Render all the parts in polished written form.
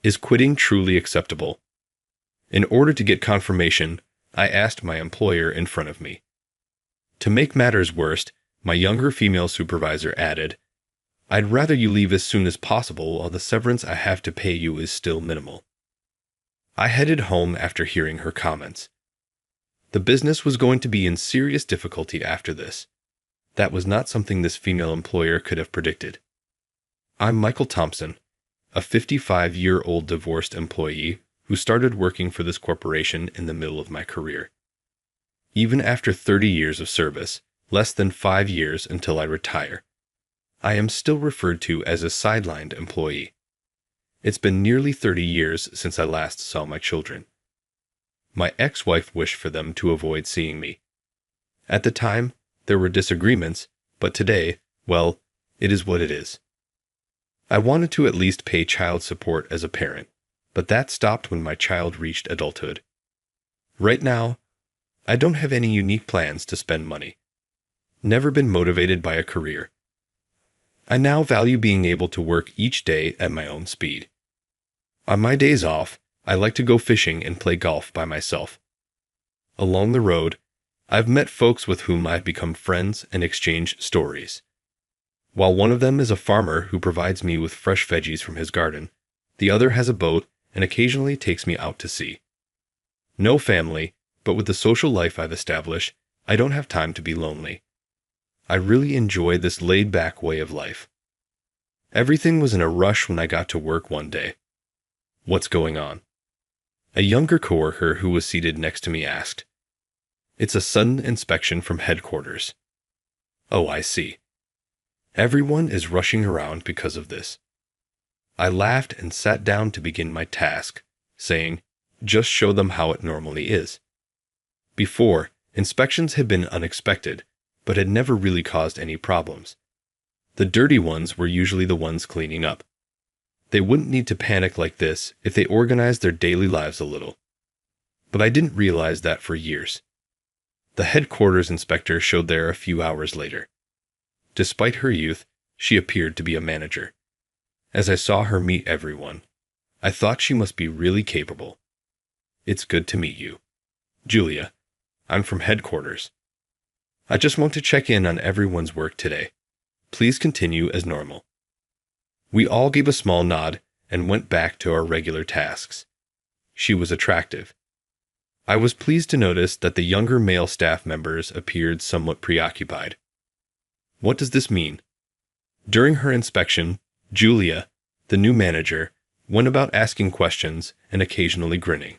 Is quitting truly acceptable? In order to get confirmation, I asked my employer in front of me. To make matters worse, my younger female supervisor added, "I'd rather you leave as soon as possible while the severance I have to pay you is still minimal." I headed home after hearing her comments. The business was going to be in serious difficulty after this. That was not something this female employer could have predicted. I'm Michael Thompson, a 55-year-old divorced employee who started working for this corporation in the middle of my career. Even after 30 years of service, less than 5 years until I retire, I am still referred to as a sidelined employee. It's been nearly 30 years since I last saw my children. My ex-wife wished for them to avoid seeing me. At the time, there were disagreements, but today, well, it is what it is. I wanted to at least pay child support as a parent, but that stopped when my child reached adulthood. Right now, I don't have any unique plans to spend money. Never been motivated by a career. I now value being able to work each day at my own speed. On my days off, I like to go fishing and play golf by myself. Along the road, I've met folks with whom I've become friends and exchanged stories. While one of them is a farmer who provides me with fresh veggies from his garden, the other has a boat and occasionally takes me out to sea. No family, but with the social life I've established, I don't have time to be lonely. I really enjoy this laid-back way of life. Everything was in a rush when I got to work one day. What's going on? A younger coworker who was seated next to me asked. It's a sudden inspection from headquarters. Oh, I see. Everyone is rushing around because of this. I laughed and sat down to begin my task, saying, just show them how it normally is. Before, inspections had been unexpected, but had never really caused any problems. The dirty ones were usually the ones cleaning up. They wouldn't need to panic like this if they organized their daily lives a little. But I didn't realize that for years. The headquarters inspector showed there a few hours later. Despite her youth, she appeared to be a manager. As I saw her meet everyone, I thought she must be really capable. It's good to meet you. Julia, I'm from headquarters. I just want to check in on everyone's work today. Please continue as normal. We all gave a small nod and went back to our regular tasks. She was attractive. I was pleased to notice that the younger male staff members appeared somewhat preoccupied. What does this mean? During her inspection, Julia, the new manager, went about asking questions and occasionally grinning.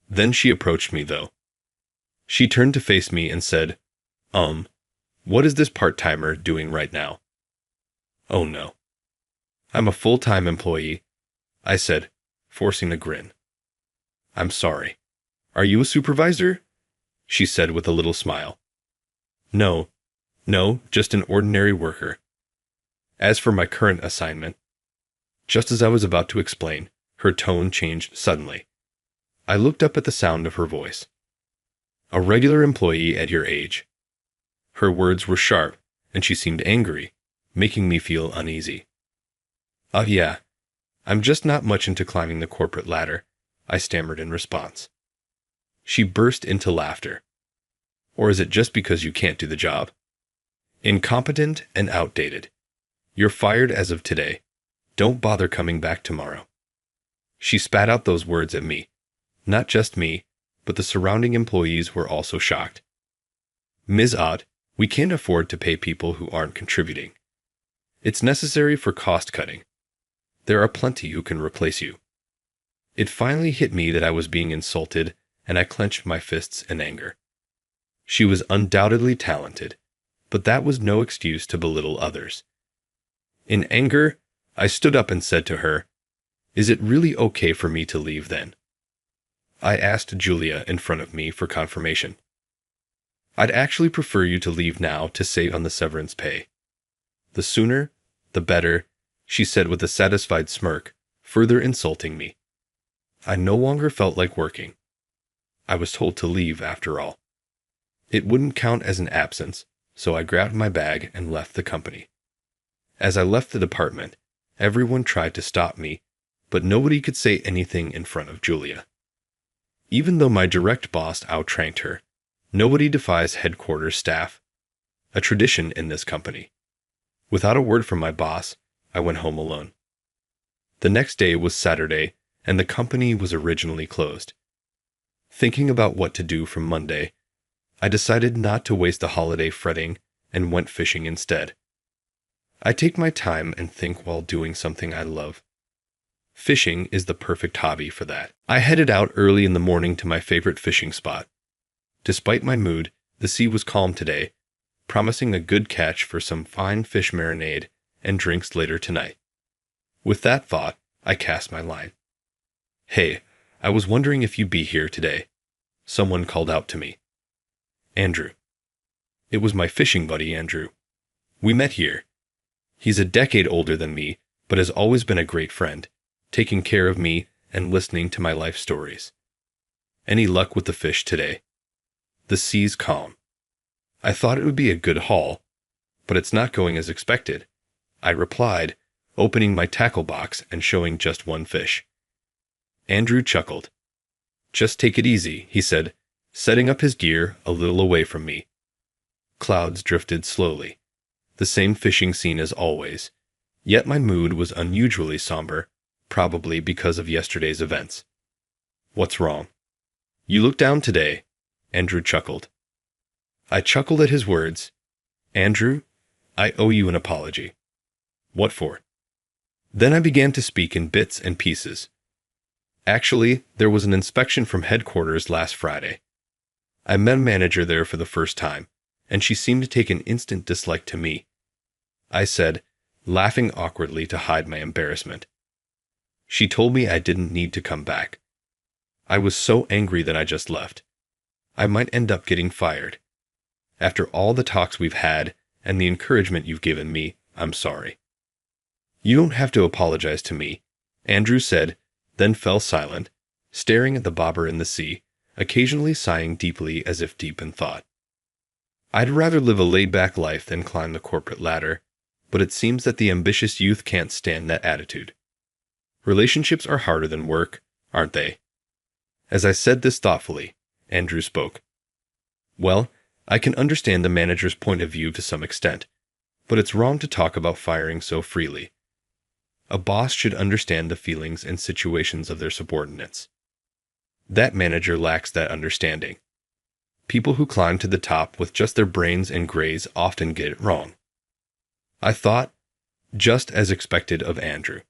Then she approached me, though. She turned to face me and said, what is this part-timer doing right now? Oh no. I'm a full-time employee, I said, forcing a grin. I'm sorry. Are you a supervisor? She said with a little smile. No, just an ordinary worker. As for my current assignment, just as I was about to explain, her tone changed suddenly. I looked up at the sound of her voice. A regular employee at your age. Her words were sharp, and she seemed angry, making me feel uneasy. Yeah, I'm just not much into climbing the corporate ladder, I stammered in response. She burst into laughter. Or is it just because you can't do the job? Incompetent and outdated. You're fired as of today. Don't bother coming back tomorrow. She spat out those words at me. Not just me, but the surrounding employees were also shocked. Ms. Ott, we can't afford to pay people who aren't contributing. It's necessary for cost cutting. There are plenty who can replace you. It finally hit me that I was being insulted, and I clenched my fists in anger. She was undoubtedly talented, but that was no excuse to belittle others. In anger, I stood up and said to her, "Is it really okay for me to leave then?" I asked Julia in front of me for confirmation. I'd actually prefer you to leave now to save on the severance pay. The sooner, the better, she said with a satisfied smirk, further insulting me. I no longer felt like working. I was told to leave after all. It wouldn't count as an absence, so I grabbed my bag and left the company. As I left the department, everyone tried to stop me, but nobody could say anything in front of Julia. Even though my direct boss outranked her, nobody defies headquarters staff, a tradition in this company. Without a word from my boss, I went home alone. The next day was Saturday, and the company was originally closed. Thinking about what to do from Monday, I decided not to waste the holiday fretting and went fishing instead. I take my time and think while doing something I love. Fishing is the perfect hobby for that. I headed out early in the morning to my favorite fishing spot. Despite my mood, the sea was calm today, promising a good catch for some fine fish marinade and drinks later tonight. With that thought, I cast my line. "Hey, I was wondering if you'd be here today." Someone called out to me. "Andrew." It was my fishing buddy, Andrew. We met here. He's a decade older than me, but has always been a great friend, taking care of me and listening to my life stories. "Any luck with the fish today?" "The sea's calm." I thought it would be a good haul, but it's not going as expected, I replied, opening my tackle box and showing just one fish. Andrew chuckled. "Just take it easy," he said, setting up his gear a little away from me. Clouds drifted slowly, the same fishing scene as always, yet my mood was unusually somber, probably because of yesterday's events. "What's wrong?" "You look down today," Andrew chuckled. I chuckled at his words. "Andrew, I owe you an apology." "What for?" Then I began to speak in bits and pieces. Actually, there was an inspection from headquarters last Friday. I met a manager there for the first time, and she seemed to take an instant dislike to me. I said, laughing awkwardly to hide my embarrassment. She told me I didn't need to come back. I was so angry that I just left. I might end up getting fired. After all the talks we've had and the encouragement you've given me, I'm sorry. "You don't have to apologize to me," Andrew said, then fell silent, staring at the bobber in the sea, occasionally sighing deeply as if deep in thought. I'd rather live a laid-back life than climb the corporate ladder, but it seems that the ambitious youth can't stand that attitude. Relationships are harder than work, aren't they? As I said this thoughtfully, Andrew spoke. "Well, I can understand the manager's point of view to some extent, but it's wrong to talk about firing so freely. A boss should understand the feelings and situations of their subordinates. That manager lacks that understanding. People who climb to the top with just their brains and grays often get it wrong." I thought, just as expected of Andrew.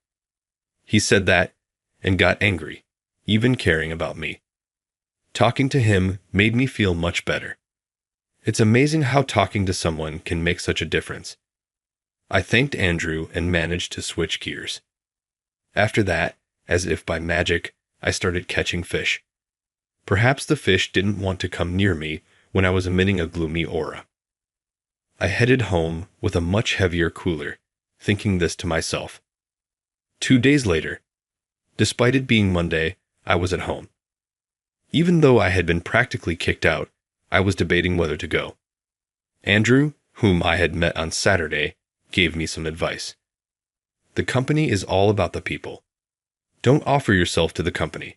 He said that and got angry, even caring about me. Talking to him made me feel much better. It's amazing how talking to someone can make such a difference. I thanked Andrew and managed to switch gears. After that, as if by magic, I started catching fish. Perhaps the fish didn't want to come near me when I was emitting a gloomy aura. I headed home with a much heavier cooler, thinking this to myself. 2 days later, despite it being Monday, I was at home. Even though I had been practically kicked out, I was debating whether to go. Andrew, whom I had met on Saturday, gave me some advice. The company is all about the people. Don't offer yourself to the company.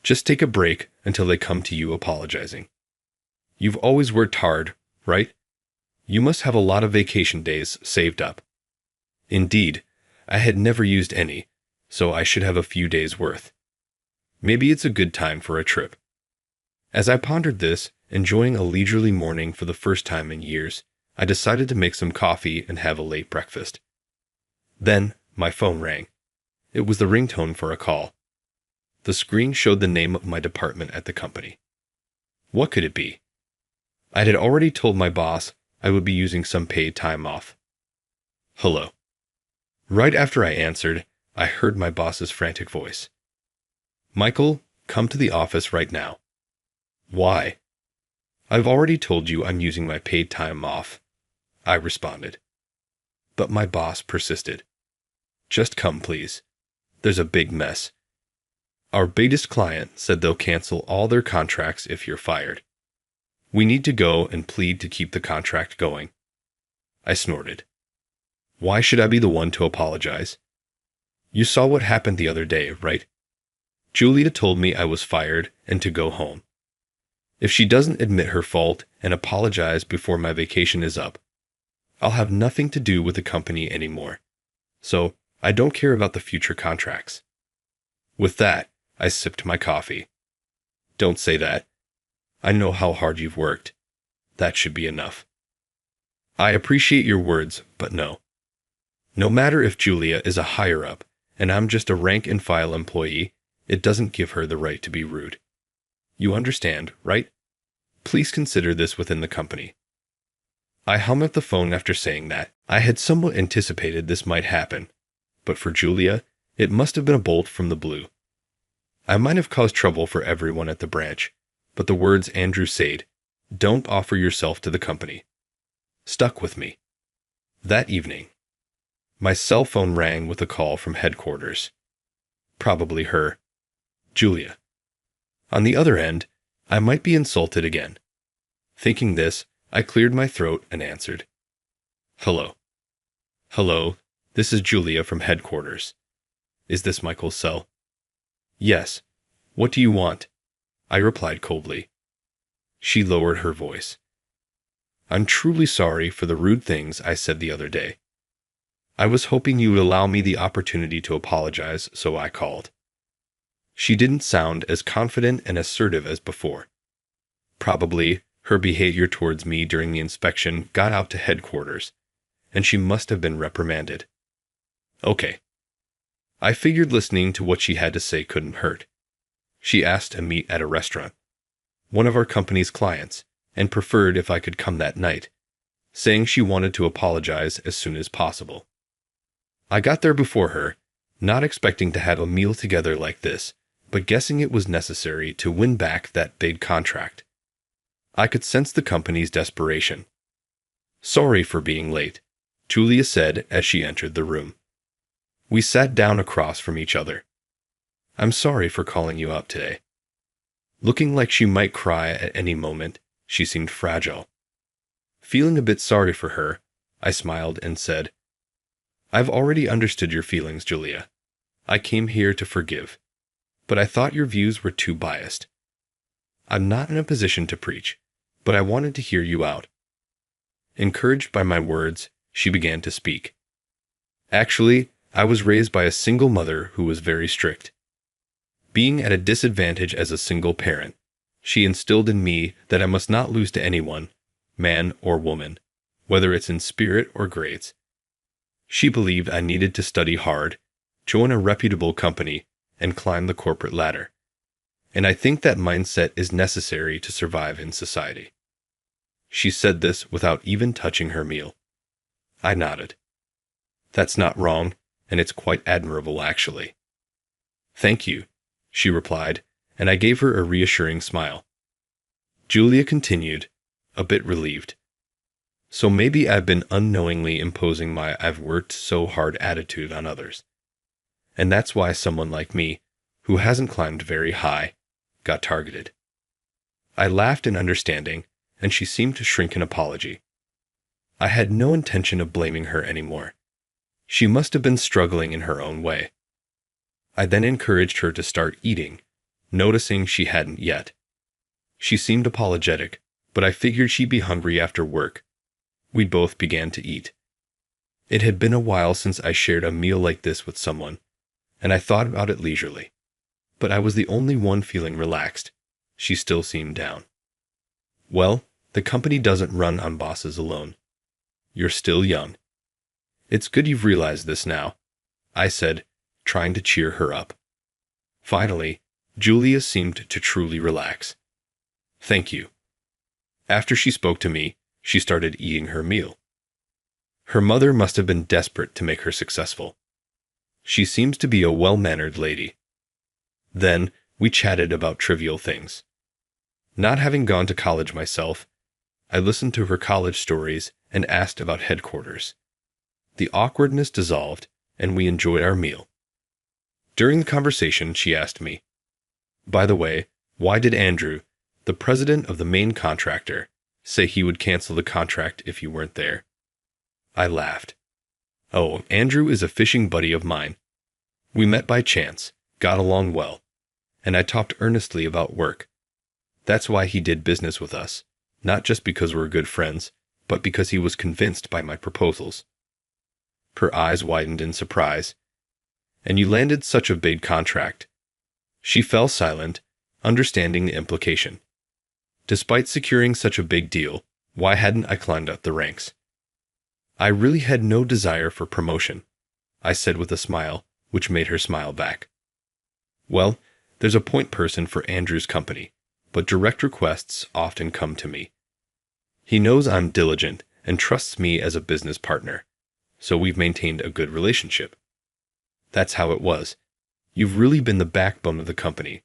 Just take a break until they come to you apologizing. You've always worked hard, right? You must have a lot of vacation days saved up. Indeed, I had never used any, so I should have a few days' worth. Maybe it's a good time for a trip. As I pondered this, enjoying a leisurely morning for the first time in years, I decided to make some coffee and have a late breakfast. Then, my phone rang. It was the ringtone for a call. The screen showed the name of my department at the company. What could it be? I had already told my boss I would be using some paid time off. "Hello." Right after I answered, I heard my boss's frantic voice. "Michael, come to the office right now." "Why?" "I've already told you I'm using my paid time off," I responded. But my boss persisted. "Just come, please. There's a big mess. Our biggest client said they'll cancel all their contracts if you're fired. We need to go and plead to keep the contract going." I snorted. Why should I be the one to apologize? You saw what happened the other day, right? Julia told me I was fired and to go home. If she doesn't admit her fault and apologize before my vacation is up, I'll have nothing to do with the company anymore. So, I don't care about the future contracts. With that, I sipped my coffee. Don't say that. I know how hard you've worked. That should be enough. I appreciate your words, but no. No matter if Julia is a higher-up and I'm just a rank-and-file employee, it doesn't give her the right to be rude. You understand, right? Please consider this within the company. I hung up the phone after saying that. I had somewhat anticipated this might happen, but for Julia, it must have been a bolt from the blue. I might have caused trouble for everyone at the branch, but the words Andrew said, "Don't offer yourself to the company," stuck with me. That evening, my cell phone rang with a call from headquarters. Probably her, Julia. On the other end, I might be insulted again. Thinking this, I cleared my throat and answered. Hello. Hello, this is Julia from headquarters. Is this Michael's cell? Yes. What do you want? I replied coldly. She lowered her voice. I'm truly sorry for the rude things I said the other day. I was hoping you would allow me the opportunity to apologize, so I called. She didn't sound as confident and assertive as before. Probably her behavior towards me during the inspection got out to headquarters, and she must have been reprimanded. Okay. I figured listening to what she had to say couldn't hurt. She asked to meet at a restaurant, one of our company's clients, and preferred if I could come that night, saying she wanted to apologize as soon as possible. I got there before her, not expecting to have a meal together like this, but guessing it was necessary to win back that big contract. I could sense the company's desperation. Sorry for being late, Julia said as she entered the room. We sat down across from each other. I'm sorry for calling you up today. Looking like she might cry at any moment, she seemed fragile. Feeling a bit sorry for her, I smiled and said, I've already understood your feelings, Julia. I came here to forgive, but I thought your views were too biased. I'm not in a position to preach, but I wanted to hear you out. Encouraged by my words, she began to speak. Actually, I was raised by a single mother who was very strict. Being at a disadvantage as a single parent, she instilled in me that I must not lose to anyone, man or woman, whether it's in spirit or grades. She believed I needed to study hard, join a reputable company, and climb the corporate ladder. And I think that mindset is necessary to survive in society. She said this without even touching her meal. I nodded. That's not wrong, and it's quite admirable, actually. Thank you, she replied, and I gave her a reassuring smile. Julia continued, a bit relieved. So maybe I've been unknowingly imposing my I've worked so hard attitude on others. And that's why someone like me, who hasn't climbed very high, got targeted. I laughed in understanding, and she seemed to shrink in apology. I had no intention of blaming her anymore. She must have been struggling in her own way. I then encouraged her to start eating, noticing she hadn't yet. She seemed apologetic, but I figured she'd be hungry after work. We both began to eat. It had been a while since I shared a meal like this with someone, and I thought about it leisurely. But I was the only one feeling relaxed. She still seemed down. Well, the company doesn't run on bosses alone. You're still young. It's good you've realized this now, I said, trying to cheer her up. Finally, Julia seemed to truly relax. Thank you. After she spoke to me, she started eating her meal. Her mother must have been desperate to make her successful. She seems to be a well-mannered lady. Then, we chatted about trivial things. Not having gone to college myself, I listened to her college stories and asked about headquarters. The awkwardness dissolved, and we enjoyed our meal. During the conversation, she asked me, By the way, why did Andrew, the president of the main contractor, say he would cancel the contract if you weren't there? I laughed. Oh, Andrew is a fishing buddy of mine. We met by chance, got along well, and I talked earnestly about work. That's why he did business with us, not just because we're good friends, but because he was convinced by my proposals. Her eyes widened in surprise. And you landed such a big contract. She fell silent, understanding the implication. Despite securing such a big deal, why hadn't I climbed up the ranks? I really had no desire for promotion, I said with a smile, which made her smile back. Well, there's a point person for Andrew's company, but direct requests often come to me. He knows I'm diligent and trusts me as a business partner, so we've maintained a good relationship. That's how it was. You've really been the backbone of the company,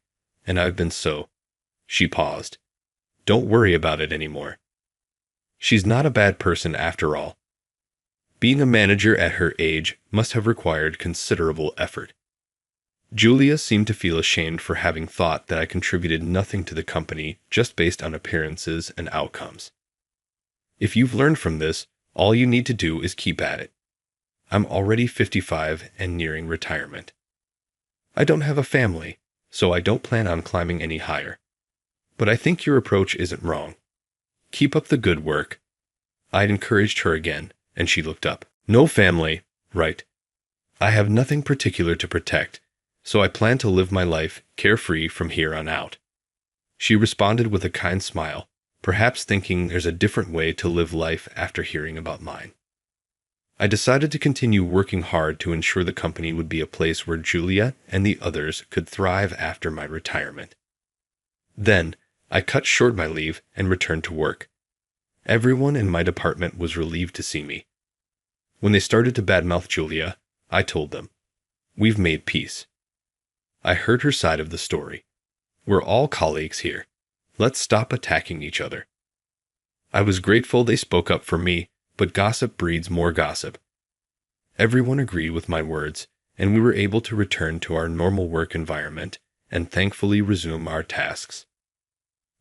and I've been so. She paused. Don't worry about it anymore. She's not a bad person after all. Being a manager at her age must have required considerable effort. Julia seemed to feel ashamed for having thought that I contributed nothing to the company just based on appearances and outcomes. If you've learned from this, all you need to do is keep at it. I'm already 55 and nearing retirement. I don't have a family, so I don't plan on climbing any higher. But I think your approach isn't wrong. Keep up the good work. I'd encouraged her again, and she looked up. No family, right. I have nothing particular to protect, so I plan to live my life carefree from here on out. She responded with a kind smile, perhaps thinking there's a different way to live life after hearing about mine. I decided to continue working hard to ensure the company would be a place where Julia and the others could thrive after my retirement. Then, I cut short my leave and returned to work. Everyone in my department was relieved to see me. When they started to badmouth Julia, I told them, "We've made peace." I heard her side of the story. We're all colleagues here. Let's stop attacking each other. I was grateful they spoke up for me, but gossip breeds more gossip. Everyone agreed with my words, and we were able to return to our normal work environment and thankfully resume our tasks.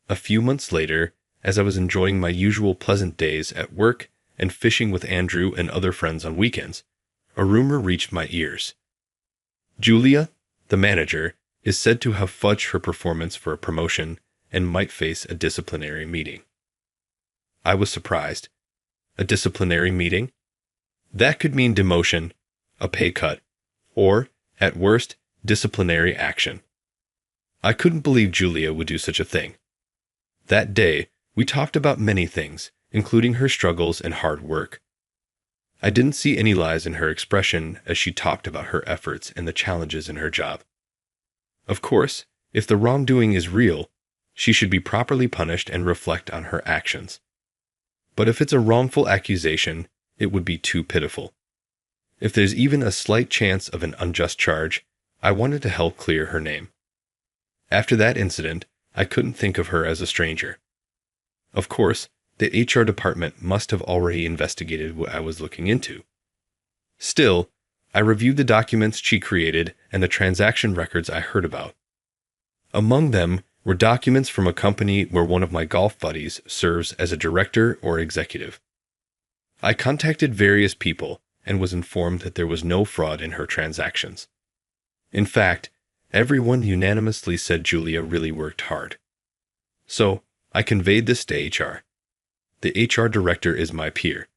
A few months later, as I was enjoying my usual pleasant days at work and fishing with Andrew and other friends on weekends, a rumor reached my ears. Julia, the manager, is said to have fudged her performance for a promotion and might face a disciplinary meeting. I was surprised. A disciplinary meeting? That could mean demotion, a pay cut, or, at worst, disciplinary action. I couldn't believe Julia would do such a thing. That day, we talked about many things, including her struggles and hard work. I didn't see any lies in her expression as she talked about her efforts and the challenges in her job. Of course, if the wrongdoing is real, she should be properly punished and reflect on her actions. But if it's a wrongful accusation, it would be too pitiful. If there's even a slight chance of an unjust charge, I wanted to help clear her name. After that incident, I couldn't think of her as a stranger. Of course, the HR department must have already investigated what I was looking into. Still, I reviewed the documents she created and the transaction records I heard about. Among them were documents from a company where one of my golf buddies serves as a director or executive. I contacted various people and was informed that there was no fraud in her transactions. In fact, everyone unanimously said Julia really worked hard. So, I conveyed this to HR. The HR director is my peer.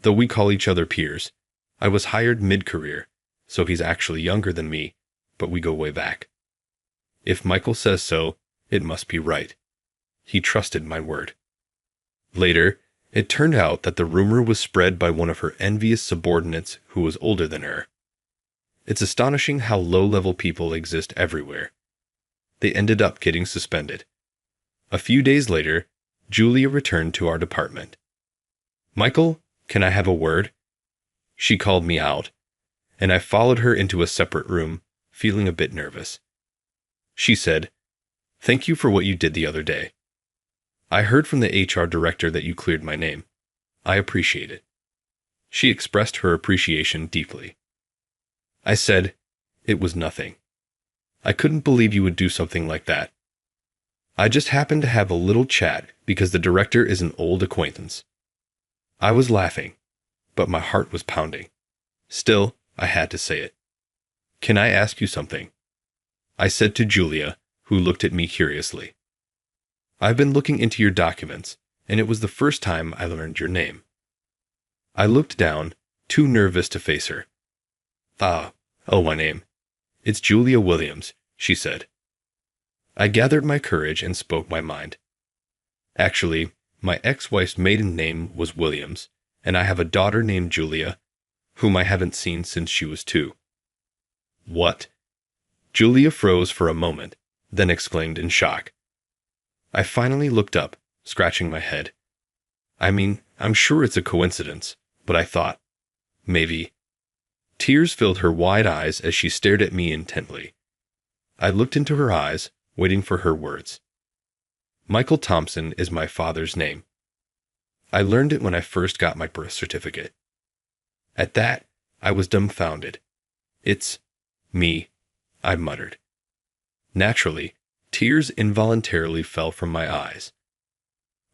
Though we call each other peers, I was hired mid-career, so he's actually younger than me, but we go way back. If Michael says so, it must be right. He trusted my word. Later, it turned out that the rumor was spread by one of her envious subordinates who was older than her. It's astonishing how low-level people exist everywhere. They ended up getting suspended. A few days later, Julia returned to our department. "Michael, can I have a word?" She called me out, and I followed her into a separate room, feeling a bit nervous. She said, "Thank you for what you did the other day. I heard from the HR director that you cleared my name. I appreciate it." She expressed her appreciation deeply. I said, "It was nothing. I couldn't believe you would do something like that. I just happened to have a little chat because the director is an old acquaintance." I was laughing, but my heart was pounding. Still, I had to say it. Can I ask you something? I said to Julia, who looked at me curiously. I've been looking into your documents, and it was the first time I learned your name. I looked down, too nervous to face her. My name. It's Julia Williams, she said. I gathered my courage and spoke my mind. Actually, my ex-wife's maiden name was Williams, and I have a daughter named Julia, whom I haven't seen since she was 2. What? Julia froze for a moment, then exclaimed in shock. I finally looked up, scratching my head. I mean, I'm sure it's a coincidence, but I thought, maybe. Tears filled her wide eyes as she stared at me intently. I looked into her eyes, waiting for her words. Michael Thompson is my father's name. I learned it when I first got my birth certificate. At that, I was dumbfounded. It's me, I muttered. Naturally, tears involuntarily fell from my eyes.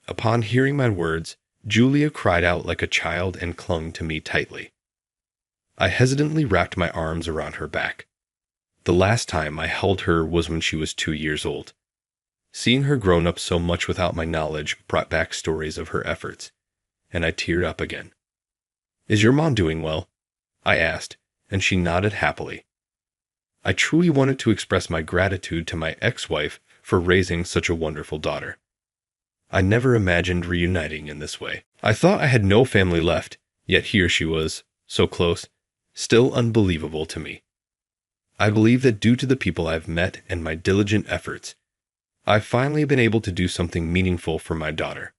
Upon hearing my words, Julia cried out like a child and clung to me tightly. I hesitantly wrapped my arms around her back. The last time I held her was when she was 2 years old. Seeing her grown up so much without my knowledge brought back stories of her efforts, and I teared up again. Is your mom doing well? I asked, and she nodded happily. I truly wanted to express my gratitude to my ex-wife for raising such a wonderful daughter. I never imagined reuniting in this way. I thought I had no family left, yet here she was, so close, still unbelievable to me. I believe that due to the people I've met and my diligent efforts, I've finally been able to do something meaningful for my daughter.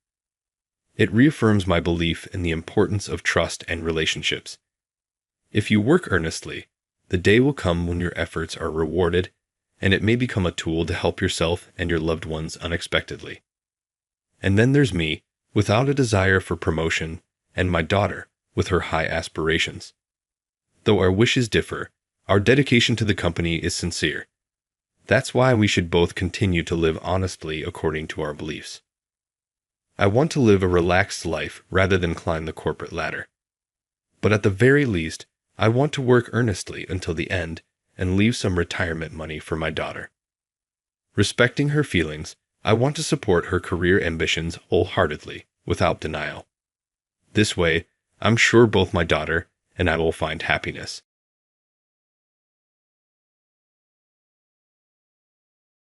It reaffirms my belief in the importance of trust and relationships. If you work earnestly, the day will come when your efforts are rewarded, and it may become a tool to help yourself and your loved ones unexpectedly. And then there's me, without a desire for promotion, and my daughter, with her high aspirations. Though our wishes differ, our dedication to the company is sincere. That's why we should both continue to live honestly according to our beliefs. I want to live a relaxed life rather than climb the corporate ladder. But at the very least, I want to work earnestly until the end and leave some retirement money for my daughter. Respecting her feelings, I want to support her career ambitions wholeheartedly, without denial. This way, I'm sure both my daughter and I will find happiness.